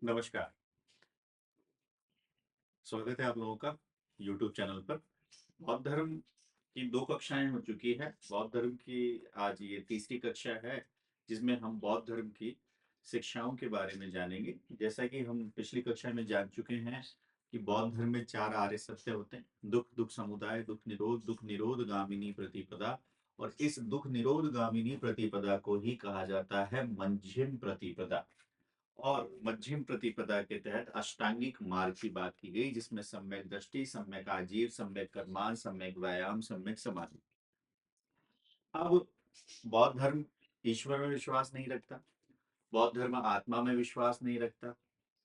नमस्कार, स्वागत है आप लोगों का YouTube चैनल पर। बौद्ध धर्म की 2 कक्षाएँ हो चुकी हैं। बौद्ध धर्म की आज ये तीसरी कक्षा है, जिसमें हम बौद्ध धर्म की शिक्षाओं के बारे में जानेंगे। जैसा कि हम पिछली कक्षा में जान चुके हैं कि बौद्ध धर्म में 4 आर्य सत्य होते हैं। दुःख, दुःख समुदाय, दुःख निरोध गामिनी प्रतिपदा और इस दुःख निरोध गामिनी प्रतिपदा को ही कहा जाता है मध्यम प्रतिपदा। और मध्यम प्रतिपदा के तहत अष्टांगिक मार्ग की बात की गई, जिसमें सम्यक दृष्टि, सम्यक आजीव, सम्यक कर्मान, सम्यक व्यायाम, सम्यक समाधि। अब बौद्ध धर्म ईश्वर में विश्वास नहीं रखता, बौद्ध धर्म आत्मा में विश्वास नहीं रखता,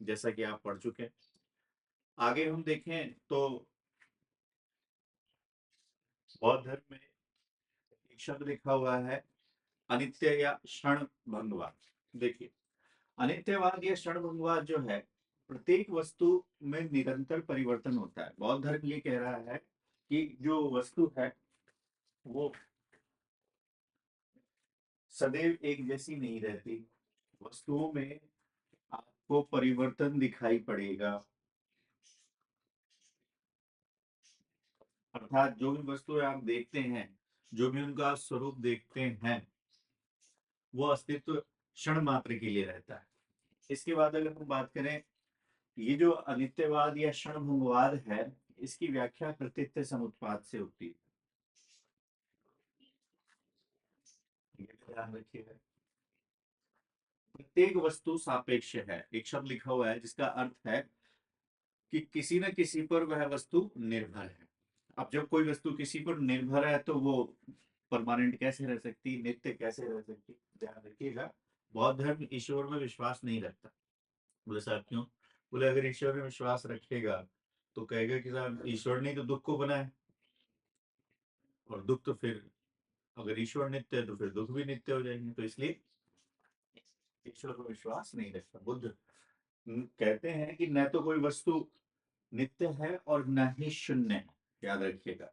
जैसा कि आप पढ़ चुके हैं। आगे हम देखें तो बौद्ध धर्म में एक शब्द लिखा हुआ है अनित्य या क्षण भंगवाद। देखिए, अनित्यवाद या क्षण भंगवाद जो है, प्रत्येक वस्तु में निरंतर परिवर्तन होता है। बौद्ध धर्म ये कह रहा है कि जो वस्तु है वो सदैव एक जैसी नहीं रहती। वस्तुओं में आपको परिवर्तन दिखाई पड़ेगा। अर्थात जो भी वस्तुएं आप देखते हैं, जो भी उनका स्वरूप देखते हैं, वो अस्तित्व क्षण मात्र के लिए रहता है। इसके बाद अगर हम बात करें, ये जो अनित्यवाद या क्षण भंगवाद है, इसकी व्याख्या कृतित्व समुत्पाद से होती है। ये भी ध्यान रखिएगा। प्रत्येक वस्तु सापेक्ष है। एक शब्द लिखा हुआ है जिसका अर्थ है कि किसी न किसी पर वह वस्तु निर्भर है। अब जब कोई वस्तु किसी पर निर्भर है तो वो परमानेंट कैसे रह सकती, नित्य कैसे रह सकती। ध्यान रखिएगा, बौद्ध धर्म ईश्वर में विश्वास नहीं रखता। बोले साहब क्यों? बोले अगर ईश्वर में विश्वास रखेगा तो कहेगा कि साहब ईश्वर ने तो दुख को बनाया, और दुख तो फिर, अगर ईश्वर नित्य है तो फिर दुख भी नित्य हो जाएंगे। तो इसलिए ईश्वर पर विश्वास नहीं रखता बुद्ध। कहते हैं कि न तो कोई वस्तु नित्य है और न ही शून्य है। याद रखिएगा।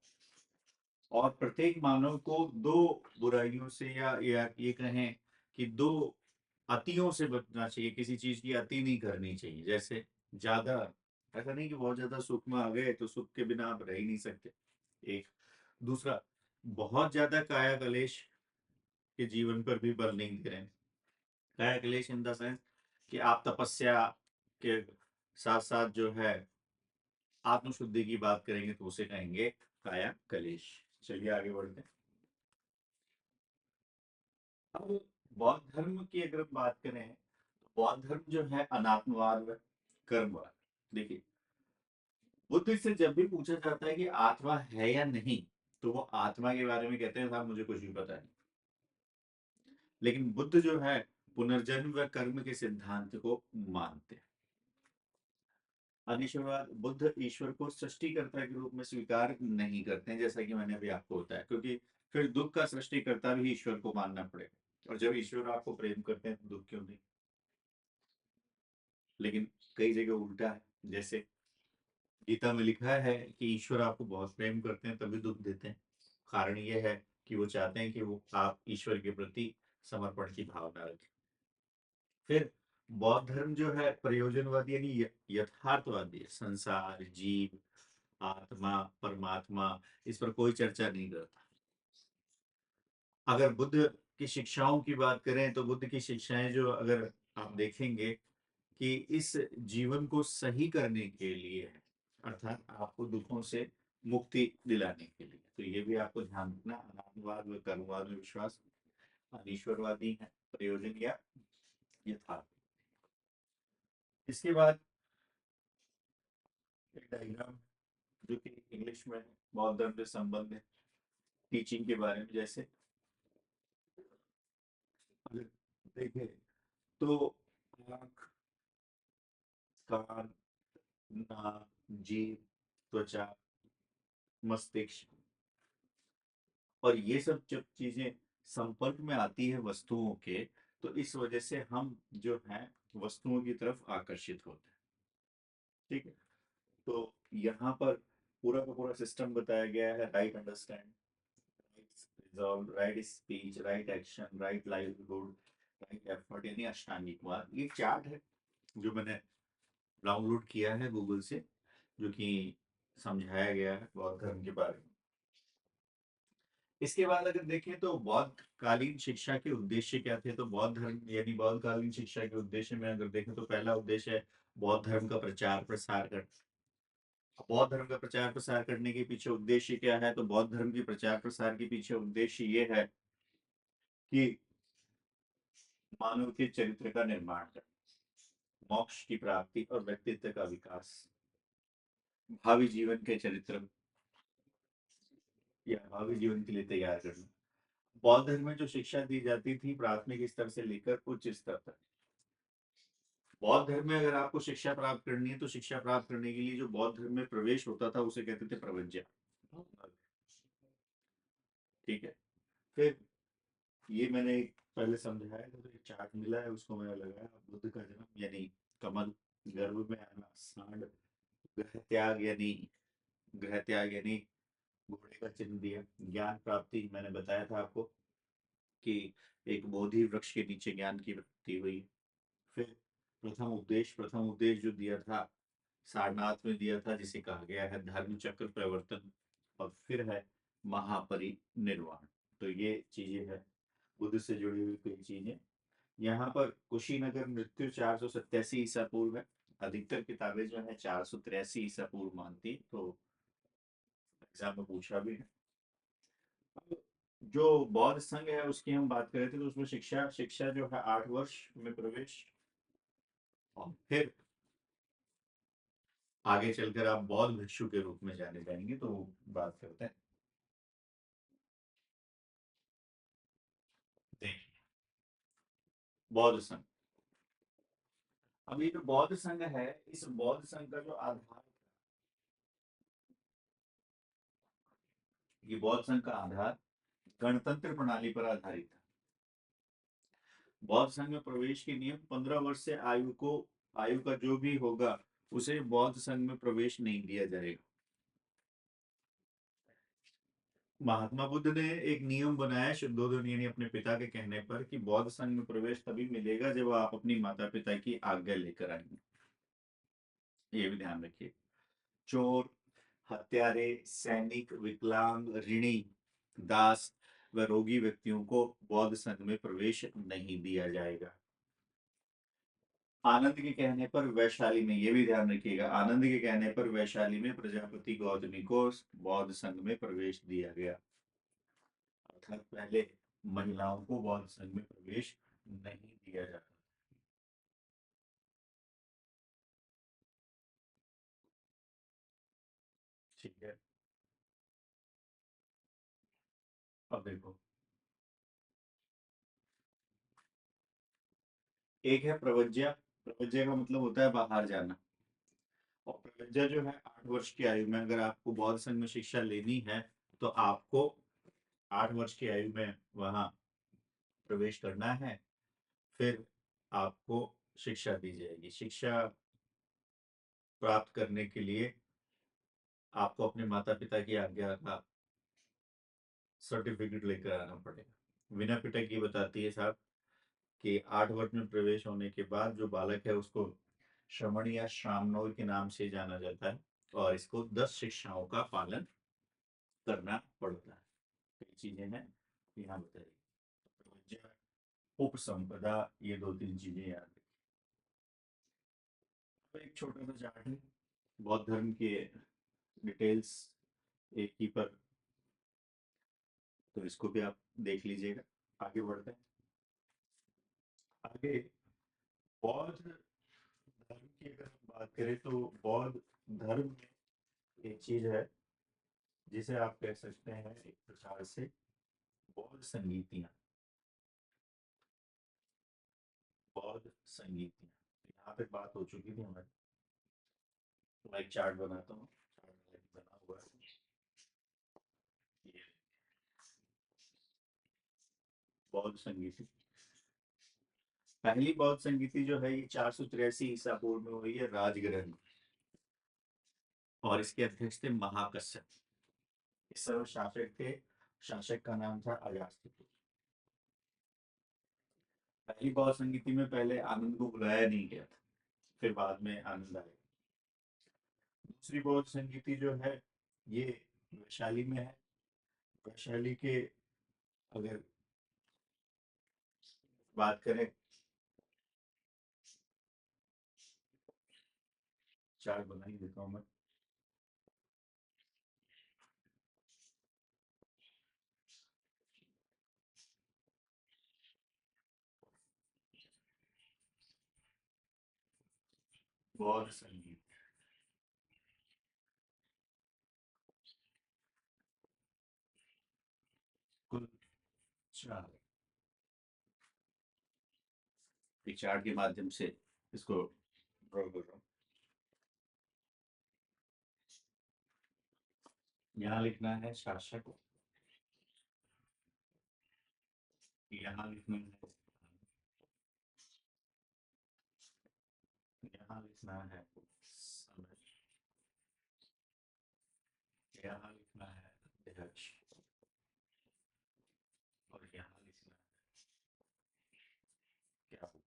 और प्रत्येक मानव को दो बुराइयों से या ये कहें कि दो अतियों से बचना चाहिए। किसी चीज की अति नहीं करनी चाहिए। जैसे ज्यादा, ऐसा नहीं कि बहुत ज्यादा सुख में आ गए तो सुख के बिना आप रह ही नहीं सकते। एक दूसरा, बहुत ज्यादा काया कलेश के जीवन पर भी बल नहीं दे रहे हैं। काया कलेश इन द सेंस कि आप तपस्या के साथ साथ जो है आत्मशुद्धि की बात करेंगे तो उसे कहेंगे काया कलेश। चलिए आगे बढ़ते हैं। अब बौद्ध धर्म की अगर बात करें तो बौद्ध धर्म जो है अनात्मवाद व कर्मवाद। देखिए, बुद्ध से जब भी पूछा जाता है कि आत्मा है या नहीं, तो वो आत्मा के बारे में कहते हैं साहब मुझे कुछ भी पता नहीं। लेकिन बुद्ध जो है पुनर्जन्म व कर्म के सिद्धांत को मानते हैं। अनिश्वरवाद, बुद्ध ईश्वर को सृष्टिकर्ता के रूप में स्वीकार नहीं करते हैं, जैसा कि मैंने अभी आपको बताया, क्योंकि फिर दुख का सृष्टिकर्ता भी ईश्वर को मानना पड़ेगा। और जब ईश्वर आपको प्रेम करते हैं तो दुख क्यों नहीं? लेकिन कई जगह उल्टा है। जैसे गीता में लिखा है कि ईश्वर आपको बहुत प्रेम करते हैं तभी दुख देते हैं। कारण यह है कि वो चाहते हैं कि वो आप ईश्वर के प्रति समर्पण की भावना रखें। फिर बौद्ध धर्म जो है प्रयोजनवादी यानी यथार्थवादी है। संसार, जीव, आत्मा, परमात्मा, इस पर कोई चर्चा नहीं करता। अगर बुद्ध की शिक्षाओं की बात करें तो बुद्ध की शिक्षाएं जो अगर आप देखेंगे कि इस जीवन को सही करने के लिए है, अर्थात आपको दुखों से मुक्ति दिलाने के लिए। तो ये भी आपको ध्यान रखना। अनात्मवाद व कर्मवाद में विश्वास, अनीश्वरवादी है, प्रयोजन या यथार्थ। इसके बाद एक डायग्राम जो कि इंग्लिश में बौद्ध धर्म से संबंध है, टीचिंग के बारे में। जैसे अगर देखें तो आँख, कान, नाक, जीभ, त्वचा, मस्तिष्क, और ये सब जब चीजें संपर्क में आती है वस्तुओं के, तो इस वजह से हम जो है वस्तुओं की तरफ आकर्षित होते हैं। ठीक है। तो यहाँ पर पूरा का पूरा सिस्टम बताया गया है। Right understand, resolve, right speech, right action, right livelihood, right effort, यानी अष्टांगिक मार्ग। ये चार्ट है। जो मैंने डाउनलोड किया है गूगल से, जो कि समझाया गया है बौद्ध धर्म के बारे में। इसके बाद अगर देखें तो बौद्ध कालीन शिक्षा के उद्देश्य क्या थे, तो बौद्ध धर्म यानी बौद्ध कालीन शिक्षा के उद्देश्य में अगर देखें तो पहला उद्देश्य है बौद्ध धर्म का प्रचार प्रसार करना। बौद्ध धर्म का प्रचार प्रसार करने के पीछे उद्देश्य क्या है, तो बौद्ध धर्म के प्रचार प्रसार के पीछे उद्देश्य ये है कि मानव के चरित्र का निर्माण करना, मोक्ष की प्राप्ति और व्यक्तित्व का विकास, भावी जीवन के चरित्र या भावी जीवन के लिए तैयार करना। बौद्ध धर्म में जो शिक्षा दी जाती थी प्राथमिक स्तर से लेकर उच्च स्तर तक, बौद्ध धर्म में अगर आपको शिक्षा प्राप्त करनी है तो शिक्षा प्राप्त करने के लिए जो बौद्ध धर्म में प्रवेश होता था उसे कहते थे प्रवज्या। ठीक है। फिर ये मैंने पहले समझाया था, तो एक चार्ट मिला है उसको मैंने लगाया, बुद्ध का जन्म यानी कमल, गर्भ में आना, सांड, ग्रह त्याग यानी घोड़े का चिन्ह दिया, ज्ञान प्राप्ति मैंने बताया था आपको कि एक बोधि वृक्ष के नीचे ज्ञान की प्राप्ति हुई। फिर प्रथम उपदेश जो दिया था सारनाथ में दिया था, जिसे कहा गया है धर्म चक्र प्रवर्तन, और फिर है महापरिनिर्वाण। तो ये चीजें हैं बुद्ध से जुड़ी हुई कई चीजें। यहाँ पर कुशीनगर मृत्यु 487 ईसा पूर्व है। अधिकतर किताबें जो है 483 ईसा पूर्व मानती, तो एग्जाम में पूछा भी है। अब जो बौद्ध संघ है उसकी हम बात करें थे, तो उसमें शिक्षा शिक्षा जो है 8 वर्ष में प्रवेश, और फिर आगे चलकर आप बौद्ध भिक्षु के रूप में जाने जाएंगे, तो बात करते हैं। देखिए, बौद्ध संघ, अब ये जो बौद्ध संघ है, इस बौद्ध संघ का जो आधार, ये बौद्ध संघ का आधार गणतंत्र प्रणाली पर आधारित था। बौद्ध संघ में प्रवेश के नियम 15 वर्ष से आयु का जो भी होगा उसे बौद्ध संघ में प्रवेश नहीं दिया जाएगा। महात्मा बुद्ध ने एक नियम बनाया शुद्धोधन यानी अपने पिता के कहने पर कि बौद्ध संघ में प्रवेश तभी मिलेगा जब आप अपनी माता पिता की आज्ञा लेकर आएंगे। ये भी ध्यान रखिए। चोर, हत्यारे, सैनिक, विकलांग, ऋणी, दास व रोगी व्यक्तियों को बौद्ध संघ में प्रवेश नहीं दिया जाएगा। आनंद के कहने पर वैशाली में, ये भी ध्यान रखिएगा, आनंद के कहने पर वैशाली में प्रजापति गौतमी को बौद्ध संघ में प्रवेश दिया गया। अर्थात पहले महिलाओं को बौद्ध संघ में प्रवेश नहीं दिया जाता। ठीक है। अब देखो, एक है प्रवज्या। प्रवज्या का मतलब होता है बाहर जाना। और प्रवज्या जो है 8 वर्ष की आयु में, अगर आपको बौद्ध संघ में शिक्षा लेनी है तो आपको 8 वर्ष की आयु में वहां प्रवेश करना है। फिर आपको शिक्षा दी जाएगी। शिक्षा प्राप्त करने के लिए आपको अपने माता पिता की आज्ञा का सर्टिफिकेट लेकर आना पड़ेगा। विनय पिटक ये बताती है साहब कि 8 वर्ष में प्रवेश होने के बाद जो बालक है उसको श्रमण या श्रामणोर के नाम से जाना जाता है, और इसको 10 शिक्षाओं का पालन करना पड़ता है। कई चीजें हैं यहाँ बताइए। प्रवज्या, उपसंपदा, ये 2-3 चीजें याद रखिए। तो एक छोटा सा चार्ट है बौद्ध धर्म के डिटेल्स एक ही पर, तो इसको भी आप देख लीजिएगा। आगे बढ़ते हैं। आगे बौद्ध धर्म की अगर हम बात करें तो बौद्ध धर्म में एक चीज है जिसे आप कह सकते हैं एक प्रकार से बौद्ध संगीतियां। बौद्ध संगीतियां, यहाँ तक बात हो चुकी थी हमारी। तो मैं एक चार्ट बनाता हूँ, चार्ट बना हुआ है ये, बौद्ध संगीति। पहली बौद्ध संगीति जो है ये 483 ईसा पूर्व में हुई है राजगृह में, और इसके अध्यक्ष थे महाकश्यप। इस समय शासक थे, शासक का नाम था अजास्तिक। पहली बौद्ध संगीति में पहले आनंद को बुलाया नहीं गया था। फिर बाद में आनंद आएगा। दूसरी बौद्ध संगीति जो है ये वैशाली में है। वैशाली के अगर बात करें, चार्ट बना ही देता हूँ मैं। बौद्ध संगीत कुल चार, एक चार्ट के माध्यम से इसको ड्रॉ कर रहा हूँ। यहाँ लिखना है शासक, यहाँ लिखना है, यहाँ लिखना है समय, यहाँ लिखना है अध्यक्ष, और यहाँ लिखना है क्या हुआ।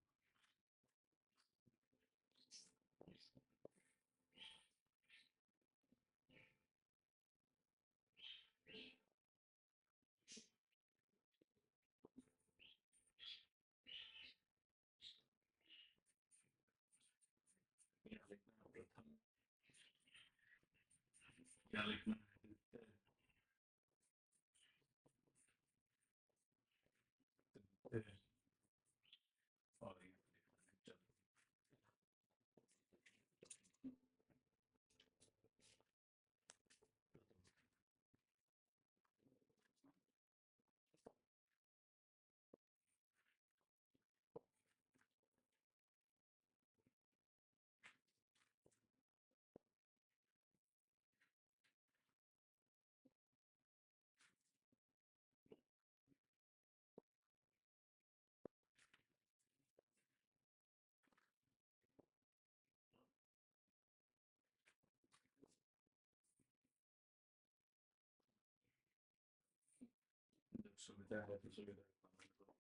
यहाँ लिखना है प्रथम, यहाँ लिखना है द्वितीय, तृतीय, और यहाँ लिखना है जब सुविधा है तो सुविधा का पालन करो।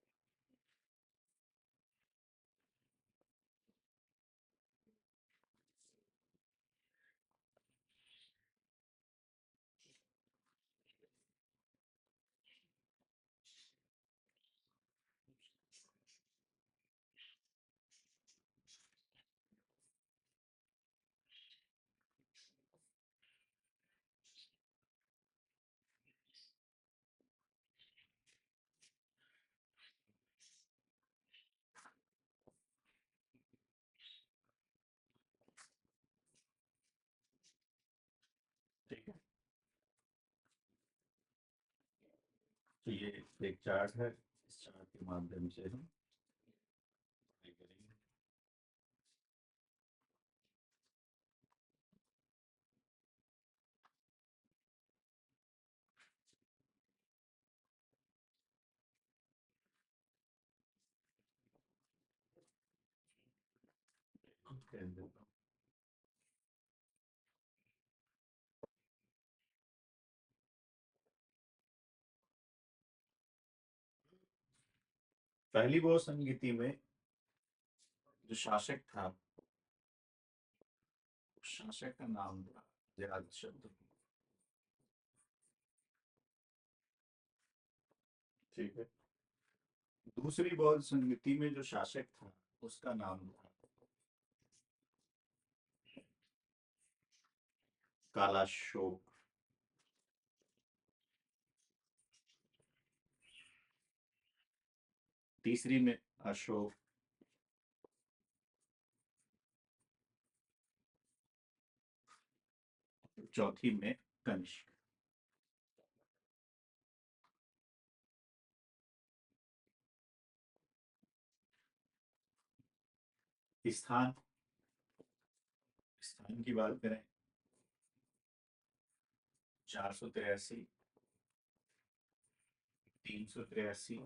ठीक है, तो ये एक चार्ट है, इस चार्ट के माध्यम से हम पढ़ाई करेंगे। कह देता हूँ। पहली बौद्ध संगीति में जो शासक था, शासक का नाम था अजातशत्रु। ठीक है। दूसरी बौद्ध संगीति में जो शासक था उसका नाम था कालाशोक। तीसरी में अशोक, चौथी में कनिष्क। स्थान, स्थान की बात करें 483, 383,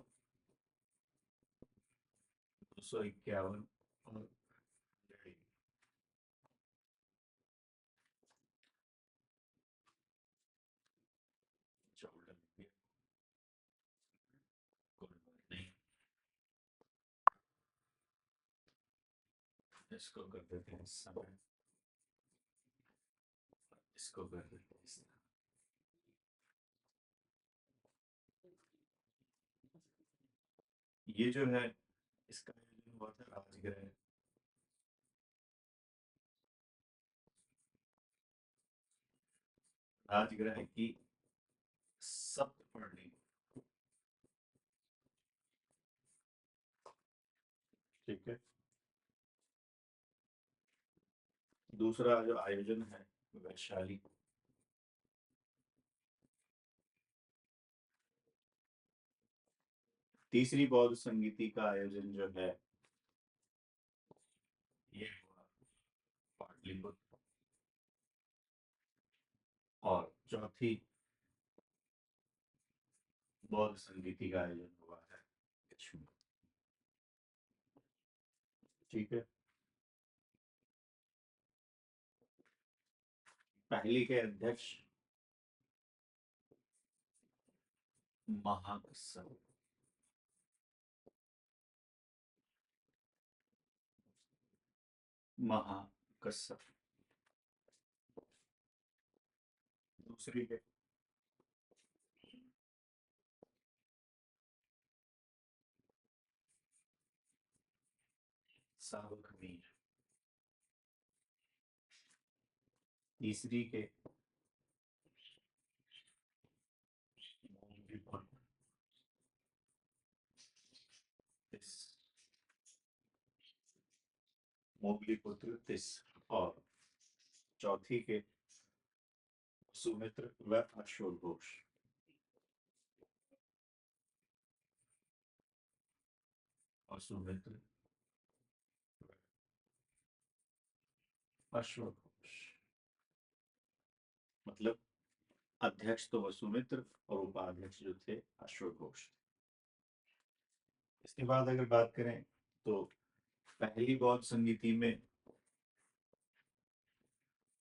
251 और चौदह नहीं। इसको कर देते हैं समय, इसको कर देते हैं इस तरह। ये जो है इसका आयोजन हुआ था राजगृह, राजगृह की सप्तपर्णी। ठीक है। दूसरा जो आयोजन है वैशाली। तीसरी बौद्ध संगीति का आयोजन जो है ये हुआ पाटलिपुत्र। और चौथी बौद्ध संगीति का आयोजन हुआ है कश्मीर। ठीक है। पहली के अध्यक्ष महाकश्यप। महाकश्यप। दूसरी के सावक मीर। तीसरी के मोगलीपुत्र तिस। और चौथी के सुमित्र व अश्वघोष। और सुमित्र अश्वघोष मतलब अध्यक्ष तो वसुमित्र और उपाध्यक्ष जो थे अश्वघोष। इसके बाद अगर बात करें तो पहली बौद्ध संगीति में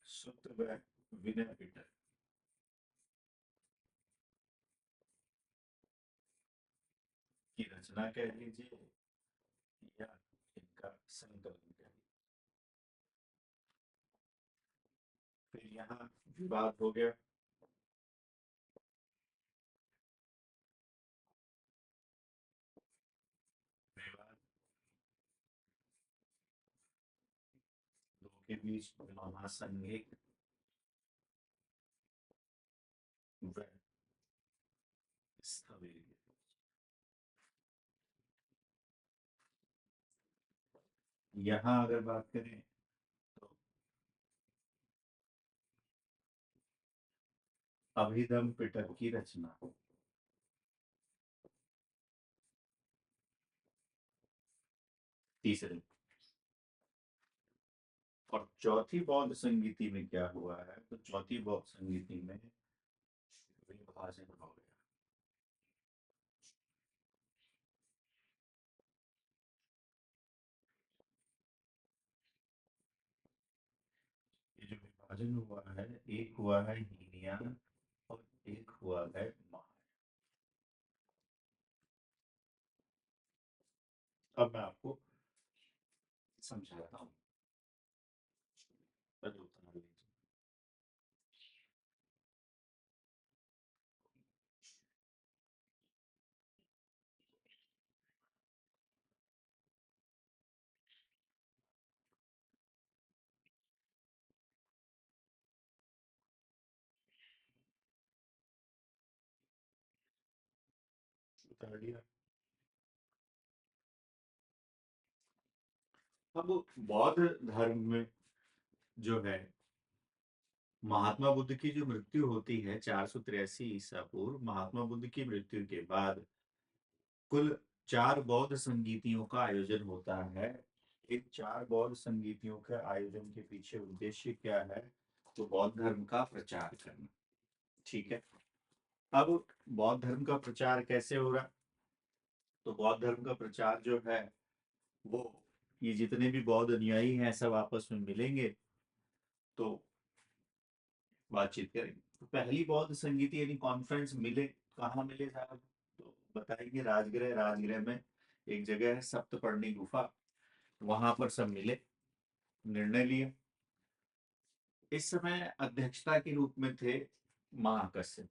सूत्र व विनय पिटक की रचना कह लीजिए या इनका संकलन कह लीजिए। फिर यहाँ विवाद हो गया। विवाद दो के बीच महासंघिक व स्थविर। यहाँ अगर बात करें तो अभिधम पिटक की रचना। तीसरे और चौथी बौद्ध संगीति में क्या हुआ है तो चौथी बौद्ध संगीति में विभाजन हो गया। ये जो विभाजन हुआ है एक हुआ है हीनयान और एक हुआ है महायान। अब मैं आपको समझाता हूँ। पहले उतार लीजिए। उतार लिया। अब बौद्ध धर्म में जो है महात्मा बुद्ध की जो मृत्यु होती है 483 ईसा पूर्व, महात्मा बुद्ध की मृत्यु के बाद कुल 4 बौद्ध संगीतियों का आयोजन होता है। इन 4 बौद्ध संगीतियों के आयोजन के पीछे उद्देश्य क्या है तो बौद्ध धर्म का प्रचार करना। ठीक है। अब बौद्ध धर्म का प्रचार कैसे हो रहा तो बौद्ध धर्म का प्रचार जो है वो ये जितने भी बौद्ध अनुयायी हैं सब आपस में मिलेंगे तो बातचीत करेंगे। तो पहली बौद्ध संगीति यानी कॉन्फ्रेंस मिले, कहाँ मिले साहब तो बताएंगे राजगृह। राजगृह में एक जगह है सप्तपर्णी गुफा, वहां पर सब मिले। निर्णय लिया। इस समय अध्यक्षता के रूप में थे महाकश्यप।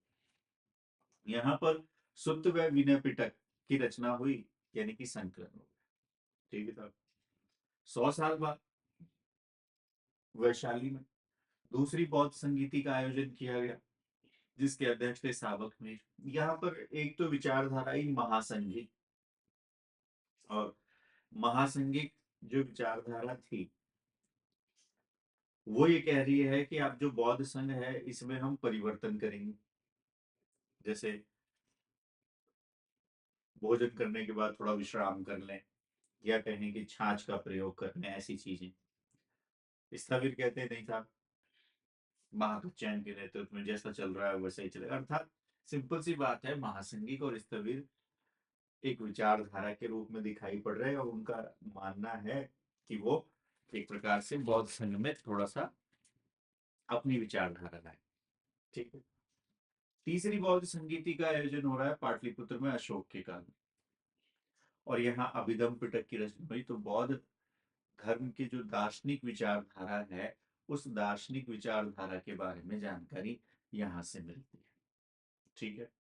यहाँ पर सुत्त व विनय पिटक की रचना हुई, यानी कि संकलन हो गया। ठीक है साहब। 100 साल बाद वैशाली में दूसरी बौद्ध संगीति का आयोजन किया गया, जिसके अध्यक्ष थे साबक में। यहाँ पर एक तो विचारधारा ही महासंघिक, और महासंघिक जो विचारधारा थी वो ये कह रही है कि आप जो बौद्ध संघ है इसमें हम परिवर्तन करेंगे। जैसे भोजन करने के बाद थोड़ा विश्राम कर लें, या कहें कि छाछ का प्रयोग कर लें, ऐसी चीजें। स्थविर कहते हैं नहीं साहब, महाकचैन के नेतृत्व में जैसा चल रहा है वैसा ही चलेगा। अर्थात सिंपल सी बात है, महासंघिक और स्थविर एक विचारधारा के रूप में दिखाई पड़ रहे हैं, और उनका मानना है कि वो एक प्रकार से बौद्ध संघ में थोड़ा सा अपनी विचारधारा लाए। ठीक है। तीसरी बौद्ध संगीति का आयोजन हो रहा है पाटलिपुत्र में अशोक के काल में, और यहाँ अभिधम पिटक की रचना हुई। तो बौद्ध धर्म की जो दार्शनिक विचारधारा है, उस दार्शनिक विचारधारा के बारे में जानकारी यहाँ से मिलती है। ठीक है,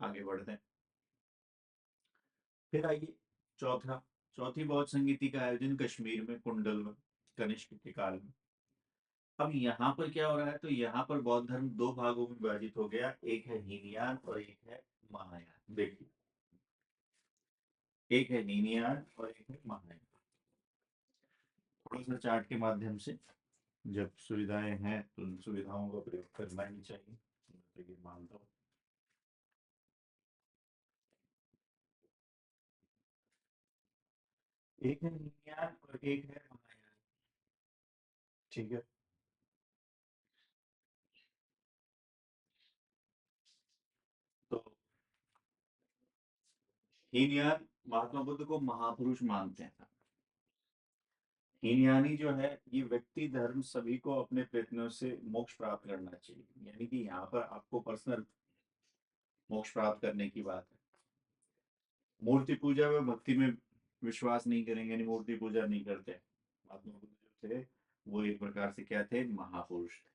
आगे बढ़ते हैं। फिर आइए चौथी बौद्ध संगीति का आयोजन कश्मीर में कुंडल में कनिष्क के काल में। अब यहाँ पर क्या हो रहा है, तो यहाँ पर बौद्ध धर्म दो भागों में विभाजित हो गया, एक है हीनयान और एक है महायान। देखिए, एक है हीनयान और एक है महायान। थोड़ा सा चार्ट के माध्यम से, जब सुविधाएं हैं तो उन सुविधाओं का प्रयोग करना ही चाहिए, तो ये मानता हूँ। एक है हीनयान और एक है महायान। ठीक है। तो हीनयान महात्मा बुद्ध को महापुरुष मानते हैं। हीनयानी जो है, ये व्यक्ति धर्म सभी को अपने प्रयत्नों से मोक्ष प्राप्त करना चाहिए, यानी कि यहाँ पर आपको पर्सनल मोक्ष प्राप्त करने की बात है। मूर्ति पूजा व भक्ति में विश्वास नहीं करेंगे, यानी मूर्ति पूजा नहीं करते। महात्मा बुद्ध जो थे वो एक प्रकार से क्या थे, महापुरुष थे।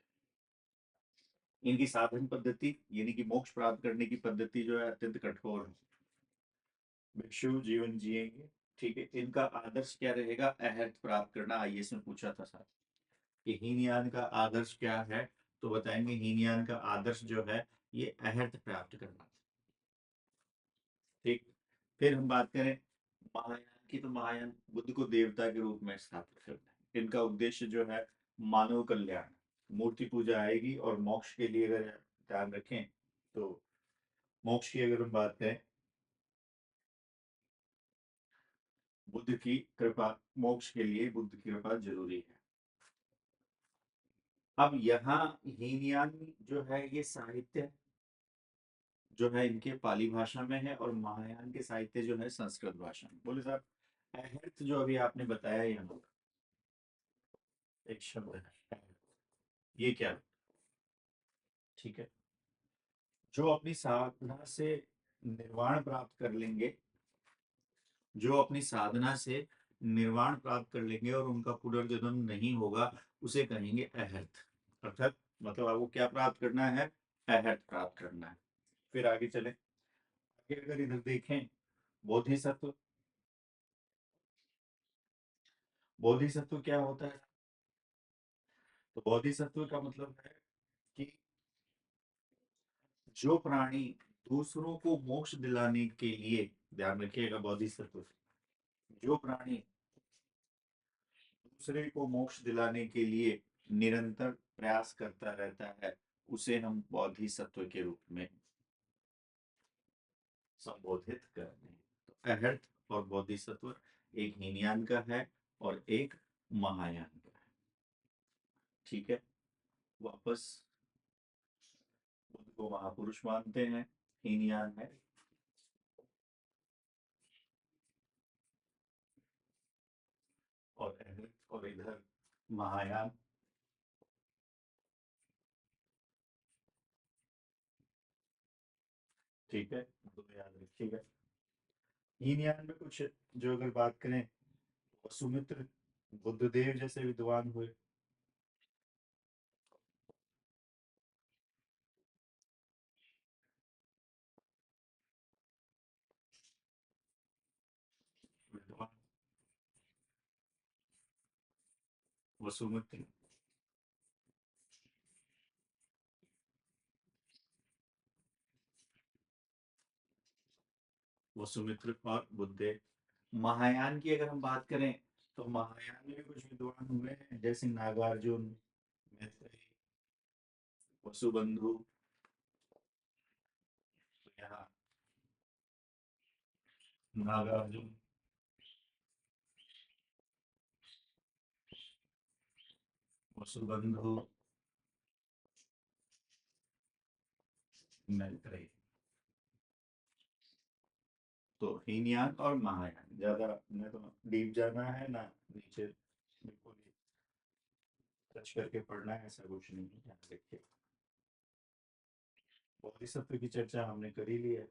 इनकी साधन पद्धति यानी कि मोक्ष प्राप्त करने की पद्धति जो है अत्यंत कठोर है। भिक्षु जीवन जिएंगे। ठीक है। इनका आदर्श क्या रहेगा, अहर्त प्राप्त करना। आईएएस में पूछा था सर कि हीनयान का आदर्श क्या है, तो बताएंगे हीनयान का आदर्श जो है ये अहर्त प्राप्त करना। ठीक। फिर हम बात करें महायान की, तो महायान बुद्ध को देवता के रूप में स्थापित करना है। इनका उद्देश्य जो है मानव कल्याण। मूर्ति पूजा आएगी, और मोक्ष के लिए अगर ध्यान रखें तो मोक्ष की अगर हम बात करें, बुद्ध की कृपा, मोक्ष के लिए बुद्ध की कृपा जरूरी है। अब यहाँ हीनयान जो है ये साहित्य जो है इनके पाली भाषा में है, और महायान के साहित्य जो है संस्कृत भाषा में। बोले साहब, अहर्त जो अभी आपने बताया यहाँ एक शब्द है, ये क्या? ठीक है। जो अपनी साधना से निर्वाण प्राप्त कर लेंगे, जो अपनी साधना से निर्वाण प्राप्त कर लेंगे और उनका पुनर्जन्म नहीं होगा, उसे कहेंगे अहर्त। अर्थात मतलब आपको क्या प्राप्त करना है, अहर्त प्राप्त करना है। फिर आगे चले, आगे अगर इधर देखें, बोधिसत्व। बोधिसत्व क्या होता है? तो बोधिसत्व का मतलब है कि जो प्राणी दूसरों को मोक्ष दिलाने के लिए, ध्यान रखिएगा, बोधिसत्व जो प्राणी दूसरे को मोक्ष दिलाने के लिए निरंतर प्रयास करता रहता है, उसे हम बोधिसत्व के रूप में संबोधित करते हैं। तो अहर्त और बोधिसत्व एक हीनयान का है और एक महायान का है। ठीक है। वापस बुद्ध को महापुरुष मानते हैं, हीनयान है। और अहर्त और इधर महायान। ठीक है, तो याद रखिएगा। हीनयान में कुछ जो अगर बात करें, वसुमित्र बुद्धदेव जैसे विद्वान हुए। विद्वान वसुमित्र। वसुमित्र और बुद्धदेव। महायान की अगर हम बात करें तो महायान में भी कुछ विद्वान हुए हैं, जैसे नागार्जुन, मैत्रेयी, वसुबंधु। तो यहाँ नागार्जुन, वसुबंधु, मैत्रेयी। तो हीनयान और महायान, ज्यादा मैं तो डीप जाना है ना, नीचे बिल्कुल ही टच करके पढ़ना है, ऐसा कुछ नहीं है, ध्यान रखिए। बोधिसत्व की चर्चा हमने कर ही ली है।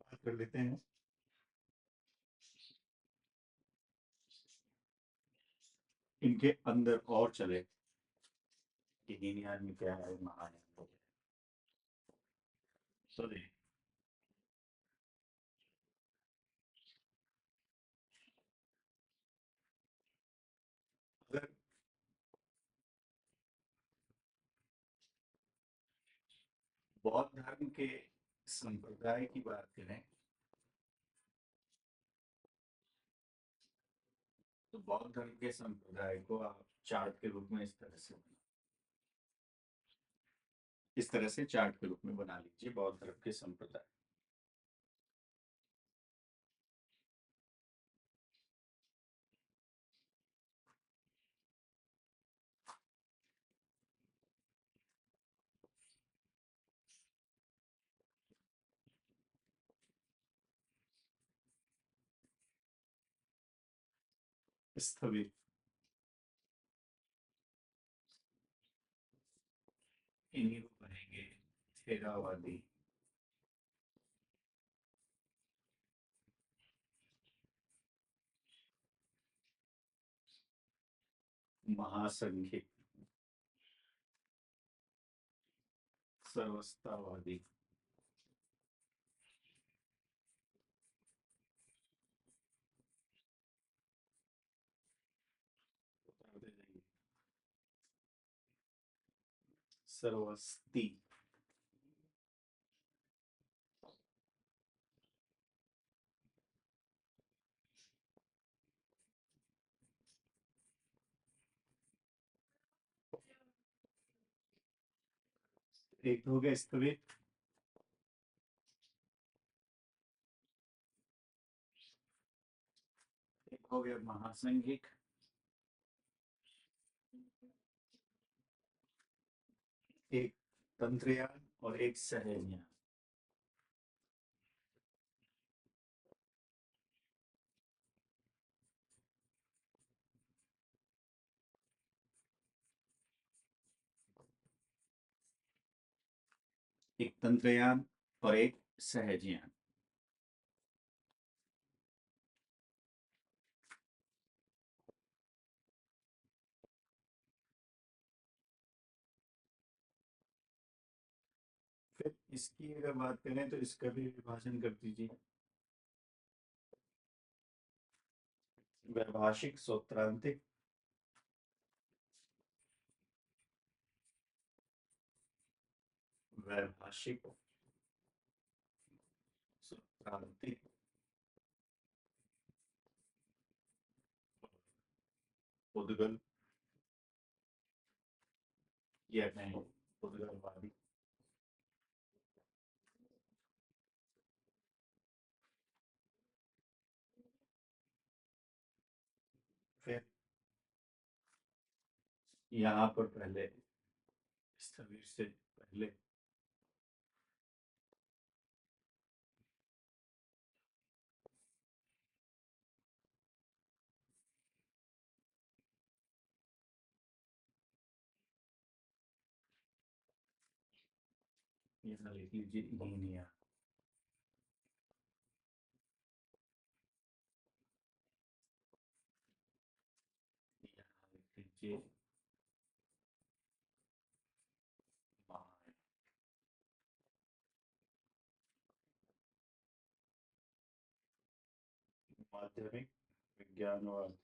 बात कर लेते हैं इनके अंदर और चले कि हीनयान में क्या है, महायान में क्या है। तो देखिए, अगर बौद्ध धर्म के संप्रदाय की बात करें तो बौद्ध धर्म के संप्रदाय को आप चार्ट के रूप में इस तरह से चार्ट के रूप में बना लीजिए बौद्ध धर्म के संप्रदाय। स्थविर, इन्हीं को कहेंगे थेरावादी। महासंघिक, सर्वस्तावादी। सर्वस्ती। एक हो गया स्थविर, एक हो गया महासंघिक, एक तंत्रयान और एक सहजयान। एक तंत्रयान और एक सहजयान। फिर इसकी अगर बात करें तो इसका भी विभाजन कर दीजिए। वैभाषिक, सौत्रांतिक, वैभाषिक, सौत्रांतिक, उद्गल, या कहें उद्गलवादी। फिर यहाँ पर पहले स्थविर से पहले यहाँ लिख लीजिए हीनिया। यहाँ लिख लीजिए माय। माध्यमिक विज्ञानवाद।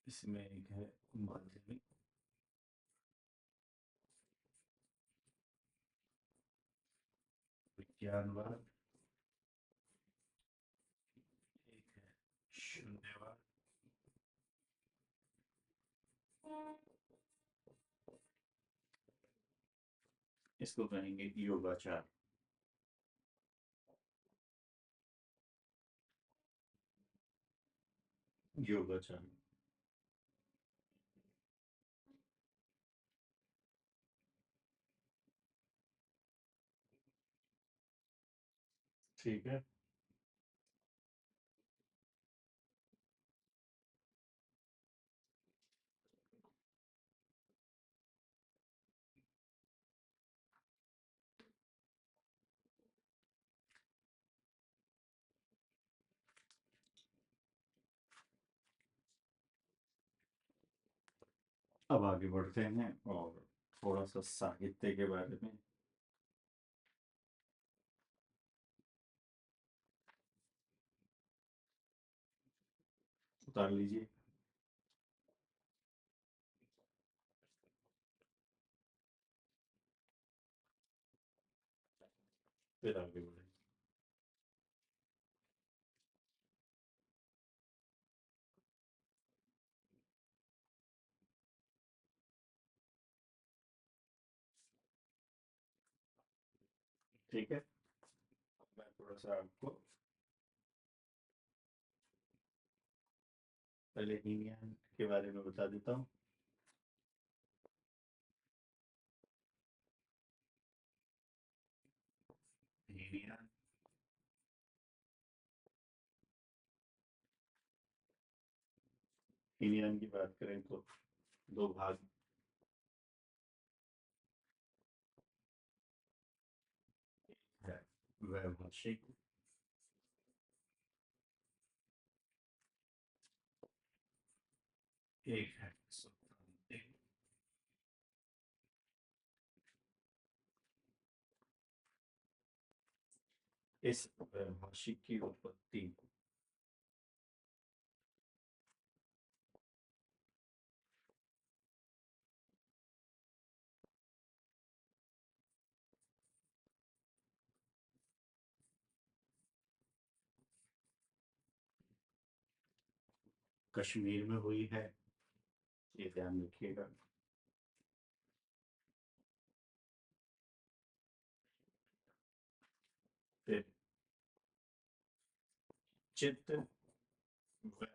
इसमें एक है माध्यमिक विज्ञानवाद, एक है शून्यवाद, इसको कहेंगे योगाचार। योगाचार। ठीक है। अब आगे बढ़ते हैं और थोड़ा सा साहित्य के बारे में। उतार लीजिए। फिर आगे बढ़े। ठीक है। मैं थोड़ा सा आपको पहले हीनियान के बारे में बता देता हूँ। हीनियान हीनियान की बात करें तो दो भाग है। वैभाषिक, एक है सौद्धांतिक। इस वैभाषिक की उत्पत्ति कश्मीर में हुई है, ये ध्यान रखिएगा। फिर चित्त व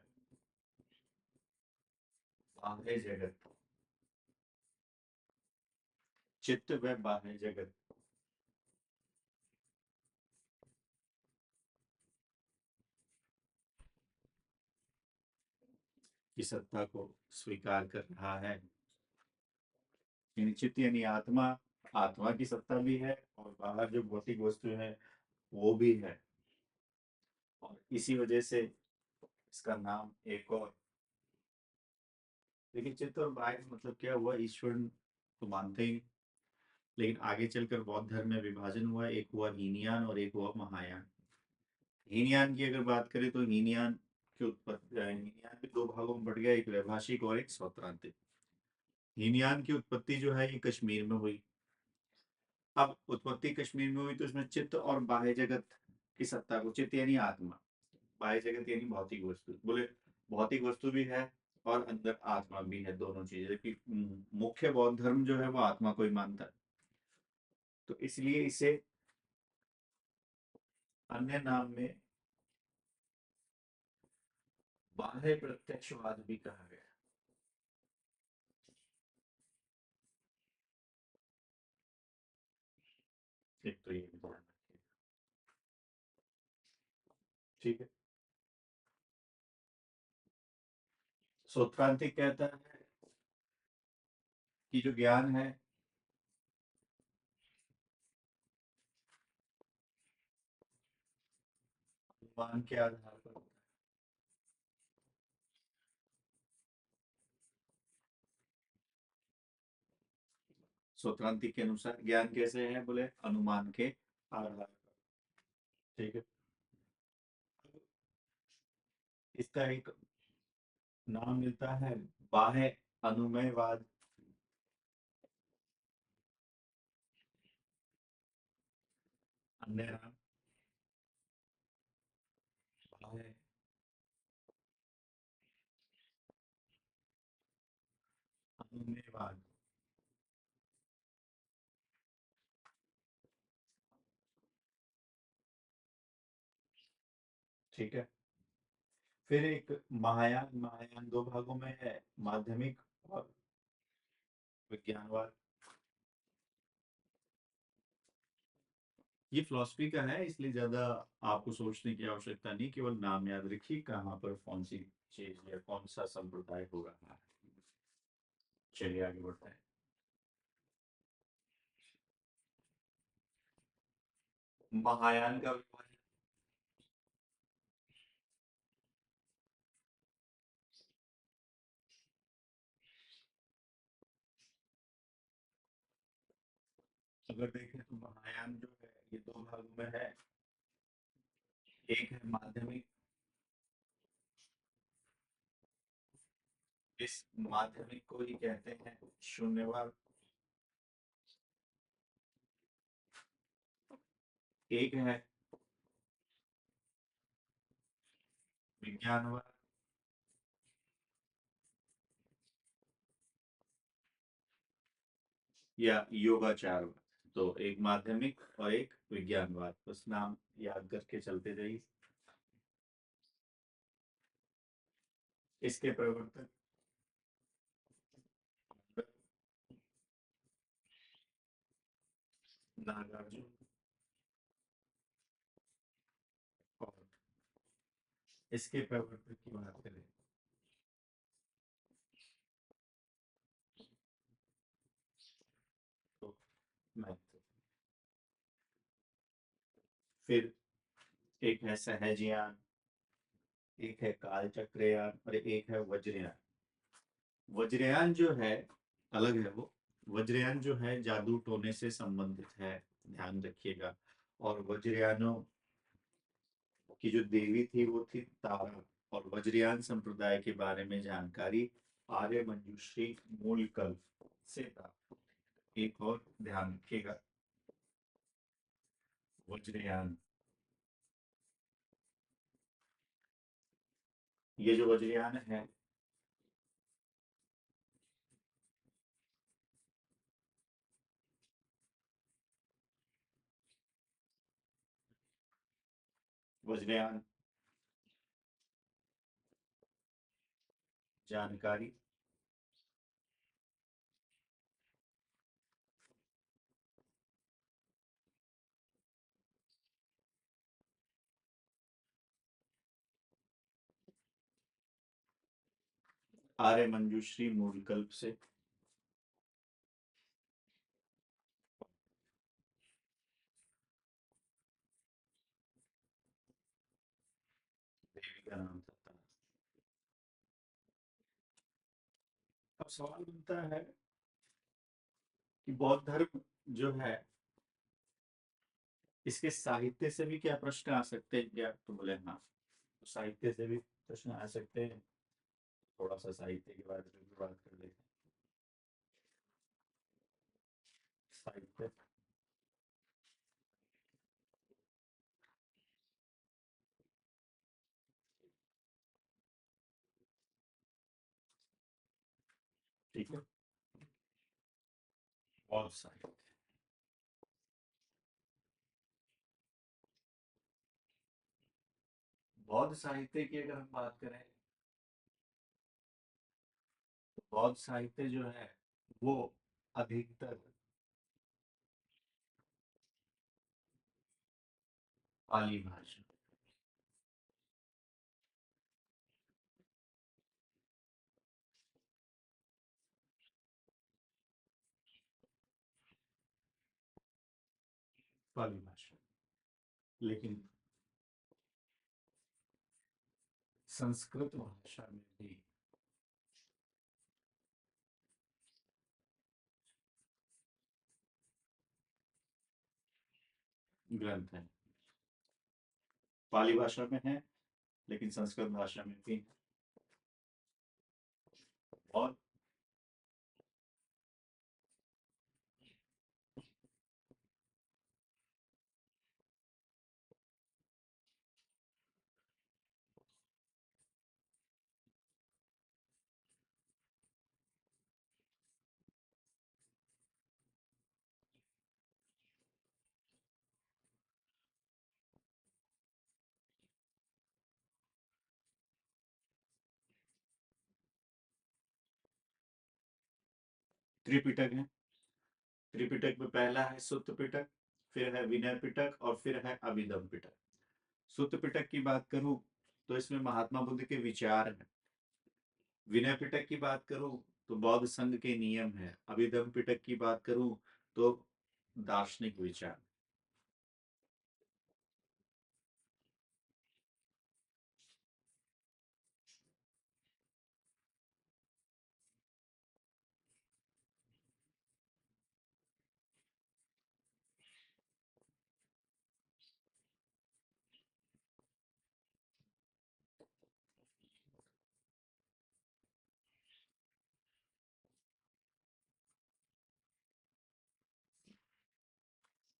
बाह्य जगत, चित्त व बाह्य जगत की सत्ता को स्वीकार कर रहा है। यानी चित्त यानी आत्मा, आत्मा की सत्ता भी है और बाहर जो भौतिक वस्तु है वो भी है। और इसी वजह से इसका नाम एक और, लेकिन चित्त और बाह्य मतलब क्या हुआ, ईश्वर तो मानते ही, लेकिन आगे चलकर बौद्ध धर्म में विभाजन हुआ, एक हुआ हीनयान और एक हुआ महायान। हीनयान की अगर बात करें तो हीनयान की उत्पत्ति, हीनयान भी दो भागों में बढ़ गया, एक वैभाषिक और एक सौत्रांतिक। हीनयान की उत्पत्ति जो है ये कश्मीर में हुई। अब उत्पत्ति कश्मीर में हुई तो इसमें चित्त और बाह्य जगत की सत्ता को, चित्त यानी आत्मा, बाह्य जगत यानी भौतिक वस्तु, बोले भौतिक वस्तु भी है और अंदर आत्मा भी है, दोनों चीजें कि मुख्य बौद्ध धर्म जो है वो आत्मा को ही मानता है, तो इसलिए इसे अन्य नाम में बाह्य प्रत्यक्षवाद भी कहा गया। एक तो ये भी ध्यान रखिए। ठीक है। सौत्रांतिक कहता है कि जो ज्ञान है अनुमान के आधार पर होता है। सौत्रांतिक के अनुसार ज्ञान कैसे है, बोले अनुमान के आधार पर। ठीक है, इसका एक नाम मिलता है बाह्य अनुमेयवाद। अन्य नाम बाह्य अनुमेयवाद। ठीक है, फिर एक महायान। महायान दो भागों में है, माध्यमिक और विज्ञानवाद। ये फिलॉसफी का है, इसलिए ज्यादा आपको सोचने की आवश्यकता नहीं, केवल नाम याद रखिए कहाँ पर कौन सी चीज या कौन सा संप्रदाय हो रहा है। चलिए आगे बढ़ते हैं। महायान का विभाजन। अगर देखें तो महायान जो है ये दो भागों में है। एक है माध्यमिक, इस माध्यमिक को ही कहते हैं शून्यवाद। एक है विज्ञानवाद या योगाचारवाद। तो एक माध्यमिक और एक विज्ञानवाद, बस नाम याद करके चलते जाइए। इसके प्रवर्तक नागार्जुन, और इसके प्रवर्तक की बात करें तो मैथ्यू। फिर एक है सहजयान, एक है कालचक्रयान और एक है वज्रयान। वज्रयान जो है अलग है वो। वज्रयान जो है जादू टोने से संबंधित है, ध्यान रखिएगा। और वज्रयानों की जो देवी थी वो थी तारा। और वज्रयान संप्रदाय के बारे में जानकारी आर्य मंजूश्री मूलकल्प से प्राप्त। एक और ध्यान रखिएगा, वज्रयान, ये जो वज्रयान है वज्रयान जानकारी आर्य मंजूश्री मूलकल्प से। देवी का नाम था तारा। अब सवाल बनता है कि बौद्ध धर्म जो है इसके साहित्य से भी क्या प्रश्न आ सकते हैं क्या, तो बोले हाँ, तो साहित्य से भी प्रश्न आ सकते हैं। थोड़ा सा साहित्य के बारे में भी बात कर लेते हैं। साहित्य, ठीक है, बौद्ध साहित्य। बौद्ध साहित्य की अगर हम बात करें तो बौद्ध साहित्य जो है वो अधिकतर पाली भाषा, पाली भाषा। लेकिन संस्कृत भाषा में भी ग्रंथ है, पाली भाषा में है लेकिन संस्कृत भाषा में भी। और त्रिपिटक है। त्रिपिटक में पहला है सुत्त पिटक, फिर है विनय पिटक और फिर है अभिधम पिटक। सुत्त पिटक की बात करूं तो इसमें महात्मा बुद्ध के विचार हैं। विनय पिटक की बात करूं तो बौद्ध संघ के नियम है। अभिधम पिटक की बात करूं तो दार्शनिक विचार।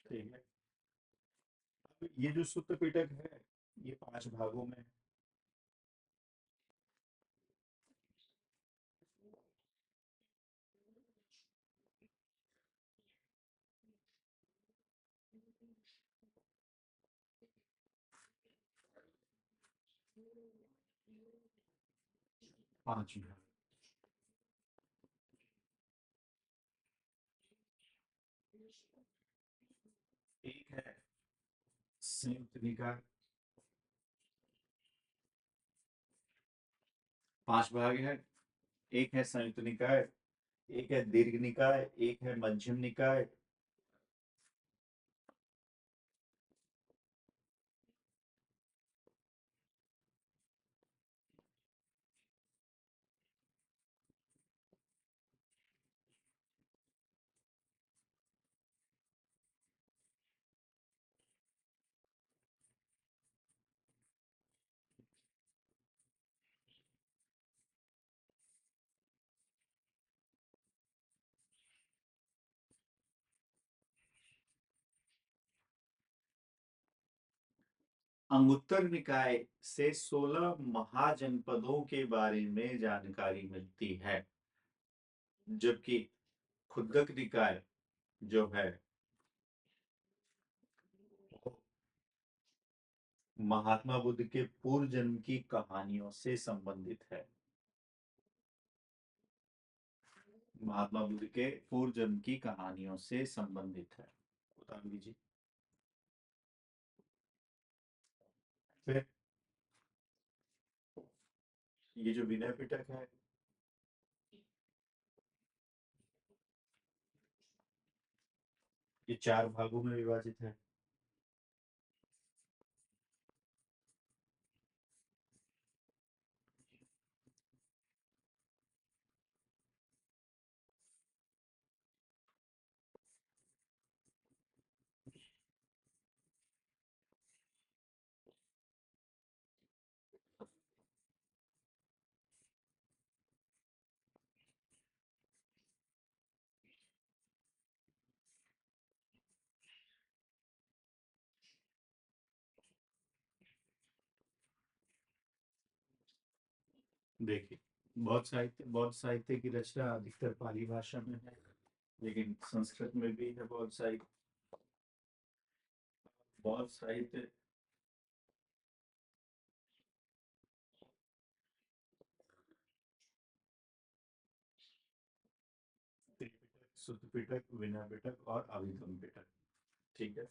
ठीक है। अब ये जो सुत्त पिटक है ये 5 भागों में है। 5 भाग। एक है संयुक्त निकाय। 5 भाग है। एक है संयुक्त निकाय, एक है दीर्घ निकाय, एक है मध्यम निकाय। अंगुत्तर निकाय से 16 महाजनपदों के बारे में जानकारी मिलती है, जबकि खुद्दक निकाय जो है वो महात्मा बुद्ध के पूर्व जन्म की कहानियों से संबंधित है। महात्मा बुद्ध के पूर्व जन्म की कहानियों से संबंधित है। उदाहरण दीजिए। फिर ये जो विनय पिटक है ये 4 भागों में विभाजित है। देखिए, बौद्ध साहित्य की रचना अधिकतर पाली भाषा में है, लेकिन संस्कृत में भी है बौद्ध साहित्य। बौद्ध साहित्य त्रिपिटक, सुत्त पिटक, विनय पिटक और अभिधम पिटक। ठीक है।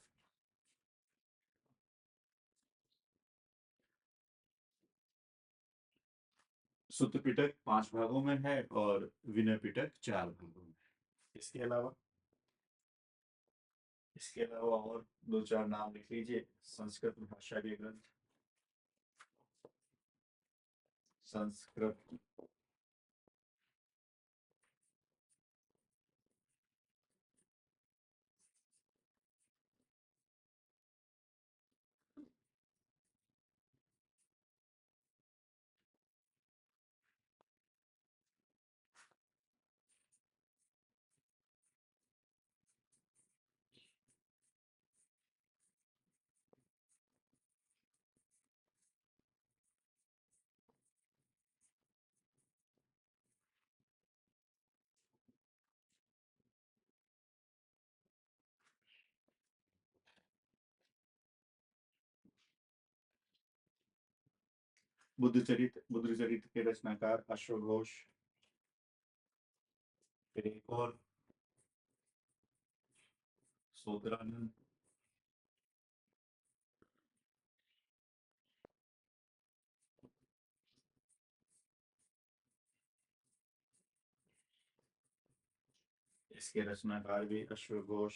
सुत्त पिटक 5 भागों में है और विनय पिटक 4 भागों में है। इसके अलावा इसके अलावा और दो चार नाम लिख लीजिए संस्कृत भाषा के ग्रंथ। संस्कृत बुद्धचरित के रचनाकार अश्वघोष। फिर एक और सोदरानंद। इसके रचनाकार भी अश्वघोष।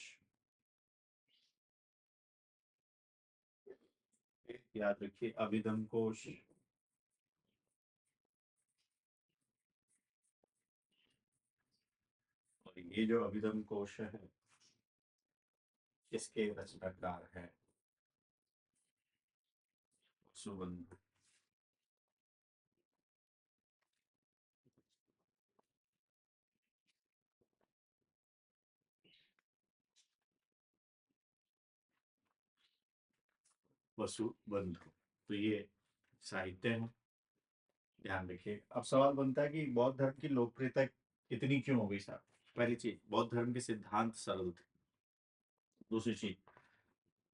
याद रखिए अभिधम कोश। और ये जो अभिधम कोश है इसके रचनाकार है सुबंध। वसुबंधु। तो ये साहित्य है, ध्यान रखिए। अब सवाल बनता है कि बौद्ध धर्म की लोकप्रियता इतनी क्यों हो गई साहब। पहली चीज, बौद्ध धर्म के सिद्धांत सरल थे। दूसरी चीज,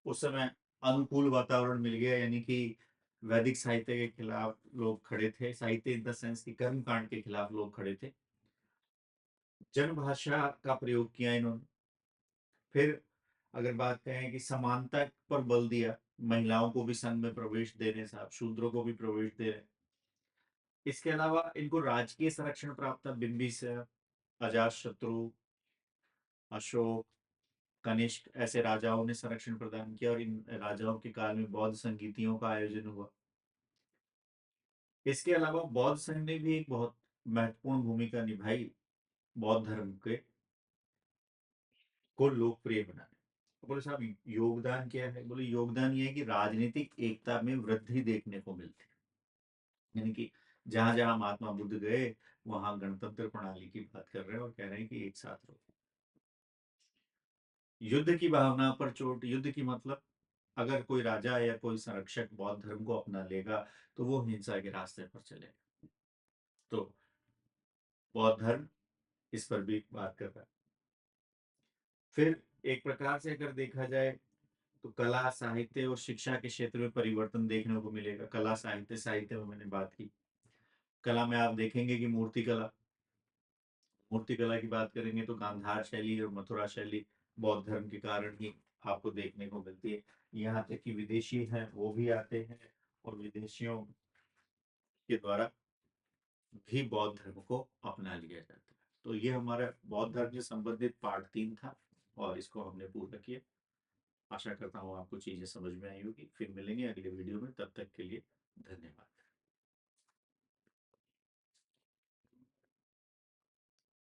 उस समय अनुकूल वातावरण मिल गया, यानी कि वैदिक साहित्य के खिलाफ लोग खड़े थे, साहित्य इन द सेंस की कर्म कांड के खिलाफ लोग खड़े थे। जन भाषा का प्रयोग किया इन्होंने। फिर अगर बात करें कि समानता पर बल दिया, महिलाओं को भी संघ में प्रवेश दे रहे साहब, शूद्रों को भी प्रवेश दे रहे। इसके अलावा इनको राजकीय संरक्षण प्राप्त था, बिंबिसार, अजातशत्रु, अशोक, कनिष्क ऐसे राजाओं ने संरक्षण प्रदान किया और इन राजाओं के काल में बौद्ध संगीतियों का आयोजन हुआ। इसके अलावा बौद्ध संघ ने भी एक बहुत महत्वपूर्ण भूमिका निभाई बौद्ध धर्म के को लोकप्रिय बनाने। तो बोले साहब योगदान क्या है, बोले योगदान ये है कि राजनीतिक एकता में वृद्धि देखने को मिलती है। यानी कि जहां जहां महात्मा बुद्ध गए वहां गणतंत्र प्रणाली की बात कर रहे हैं और कह रहे हैं कि एक साथ रहो। युद्ध की भावना पर चोट, युद्ध की मतलब अगर कोई राजा या कोई संरक्षक बौद्ध धर्म को अपना लेगा तो वो हिंसा के रास्ते पर चलेगा। तो बौद्ध धर्म इस पर भी बात कर रहा है। फिर एक प्रकार से अगर देखा जाए तो कला साहित्य और शिक्षा के क्षेत्र में परिवर्तन देखने को मिलेगा। कला साहित्य, साहित्य में मैंने बात की। कला में आप देखेंगे कि मूर्तिकला की बात करेंगे तो गांधार शैली और मथुरा शैली बौद्ध धर्म के कारण ही आपको देखने को मिलती है। यहाँ तक कि विदेशी हैं वो भी आते हैं और विदेशियों के द्वारा भी बौद्ध धर्म को अपना लिया जाता है। तो ये हमारा बौद्ध धर्म से संबंधित पार्ट 3 था और इसको हमने पूरा किया। आशा करता हूँ आपको चीजें समझ में आई होगी। फिर मिलेंगे अगले वीडियो में, तब तक के लिए धन्यवाद।